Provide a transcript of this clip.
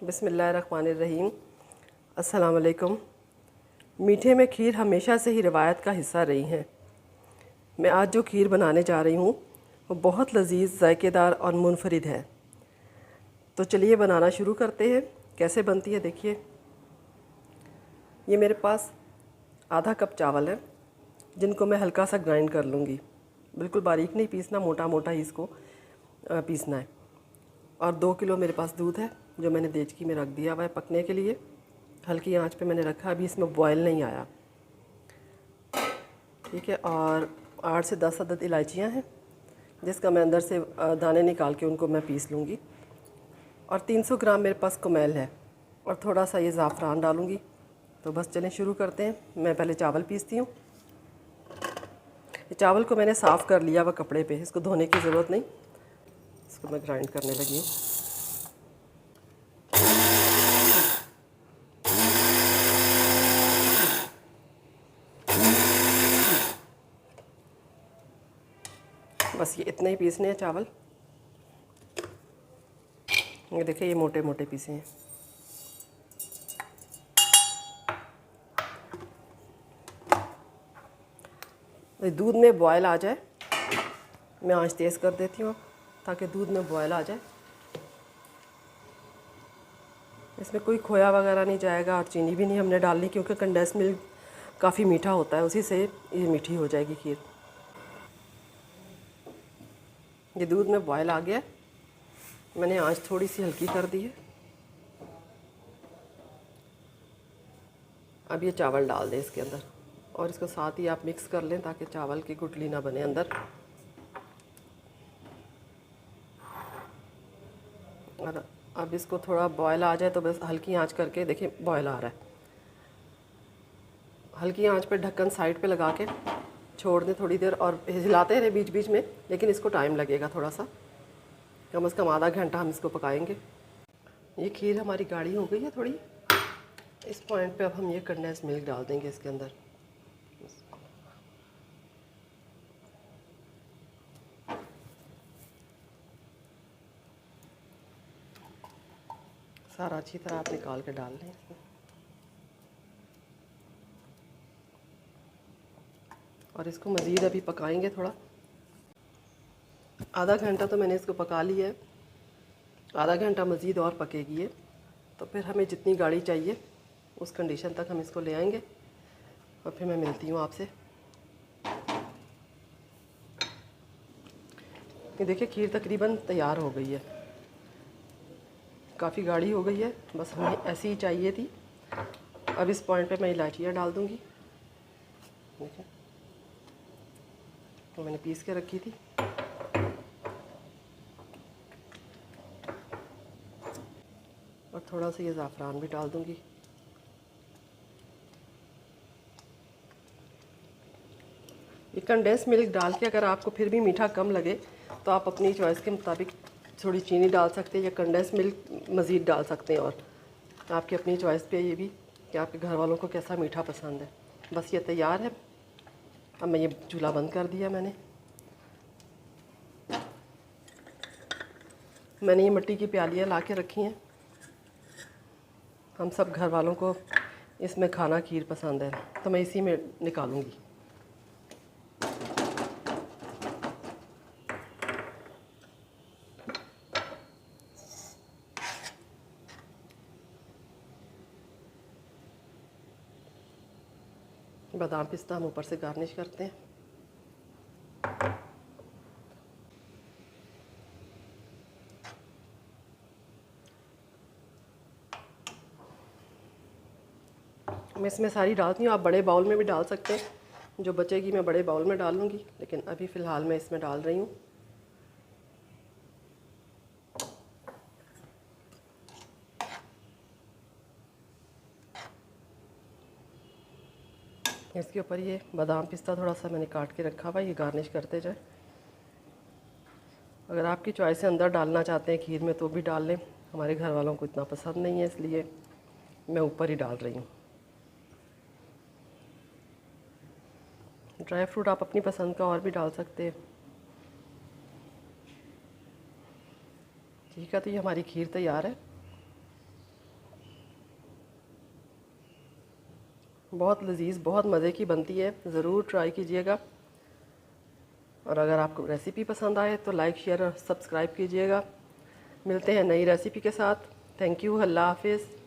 बिस्मिल्लाहिर्रहमानिर्रहीम। अस्सलाम वालेकुम। मीठे में खीर हमेशा से ही रिवायत का हिस्सा रही है। मैं आज जो खीर बनाने जा रही हूँ वो बहुत लजीज, जायकेदार और मुनफरिद है। तो चलिए बनाना शुरू करते हैं। कैसे बनती है देखिए। ये मेरे पास आधा कप चावल है जिनको मैं हल्का सा ग्राइंड कर लूँगी। बिल्कुल बारीक नहीं पीसना, मोटा मोटा ही इसको पीसना है। और 2 किलो मेरे पास दूध है जो मैंने देचकी में रख दिया हुआ है पकने के लिए। हल्की आंच पे मैंने रखा, अभी इसमें बॉयल नहीं आया। ठीक है। और 8 से 10 अदद इलायचियाँ हैं जिसका मैं अंदर से दाने निकाल के उनको मैं पीस लूँगी। और 300 ग्राम मेरे पास कुमेल है और थोड़ा सा ये ज़ाफ़रान डालूँगी। तो बस चलें शुरू करते हैं। मैं पहले चावल पीसती हूँ। चावल को मैंने साफ़ कर लिया हुआ कपड़े पे, इसको धोने की ज़रूरत नहीं। इसको मैं ग्राइंड करने लगी हूँ। बस ये इतने ही पीसने हैं चावल। ये देखिए, ये मोटे मोटे पीसे हैं। दूध में बॉयल आ जाए, मैं आंच तेज़ कर देती हूँ ताकि दूध में बॉयल आ जाए। इसमें कोई खोया वगैरह नहीं जाएगा और चीनी भी नहीं हमने डालनी, क्योंकि कंडेंस मिल्क काफ़ी मीठा होता है, उसी से ये मीठी हो जाएगी खीर। ये दूध में बॉयल आ गया, मैंने आंच थोड़ी सी हल्की कर दी है। अब ये चावल डाल दें इसके अंदर और इसको साथ ही आप मिक्स कर लें ताकि चावल की गुठली ना बने अंदर। और अब इसको थोड़ा बॉयल आ जाए तो बस हल्की आंच करके देखिए बॉयल आ रहा है। हल्की आंच पे ढक्कन साइड पे लगा के छोड़ दें थोड़ी देर और हिलाते रहे बीच बीच में, लेकिन इसको टाइम लगेगा थोड़ा सा, कम से कम आधा घंटा हम इसको पकाएंगे। ये खीर हमारी गाढ़ी हो गई है थोड़ी। इस पॉइंट पे अब हम ये कंडेंस मिल्क डाल देंगे इसके अंदर। सारा अच्छी तरह आप निकाल के डाल लें इसमें। और इसको मज़ीद अभी पकाएंगे थोड़ा। आधा घंटा तो मैंने इसको पका लिया है, आधा घंटा मज़ीद और पकेगी ये। तो फिर हमें जितनी गाढ़ी चाहिए उस कंडीशन तक हम इसको ले आएंगे और फिर मैं मिलती हूँ आपसे। ये देखिए, खीर तकरीबन तैयार हो गई है, काफ़ी गाढ़ी हो गई है, बस हमें ऐसी ही चाहिए थी। अब इस पॉइंट पे मैं इलायचियाँ डाल दूँगी। देखिए, तो मैंने पीस के रखी थी। और थोड़ा सा ये ज़ाफ़रान भी डाल दूँगी। ये कंडेंस मिल्क डाल के अगर आपको फिर भी मीठा कम लगे तो आप अपनी चॉइस के मुताबिक थोड़ी चीनी डाल सकते हैं या कंडेंस मिल्क मज़ीद डाल सकते हैं। और आपकी अपनी चॉइस पे ये भी कि आपके घर वालों को कैसा मीठा पसंद है। बस ये तैयार है। अब मैं ये चूल्हा बंद कर दिया। मैंने ये मिट्टी की प्यालियाँ ला के रखी हैं। हम सब घर वालों को इसमें खाना खीर पसंद है, तो मैं इसी में निकालूंगी। बादाम पिस्ता हम ऊपर से गार्निश करते हैं। मैं इसमें सारी डालती हूँ, आप बड़े बाउल में भी डाल सकते हैं। जो बचेगी मैं बड़े बाउल में डालूँगी, लेकिन अभी फ़िलहाल मैं इसमें डाल रही हूँ। इसके ऊपर ये बादाम पिस्ता थोड़ा सा मैंने काट के रखा हुआ, ये गार्निश करते जाए। अगर आपकी चॉइस से अंदर डालना चाहते हैं खीर में तो भी डाल लें। हमारे घर वालों को इतना पसंद नहीं है, इसलिए मैं ऊपर ही डाल रही हूँ। ड्राई फ्रूट आप अपनी पसंद का और भी डाल सकते हैं। ठीक है, तो ये हमारी खीर तैयार है। बहुत लजीज, बहुत मज़े की बनती है, ज़रूर ट्राई कीजिएगा। और अगर आपको रेसिपी पसंद आए तो लाइक, शेयर और सब्सक्राइब कीजिएगा। मिलते हैं नई रेसिपी के साथ। Thank you. अल्लाह हाफिज़।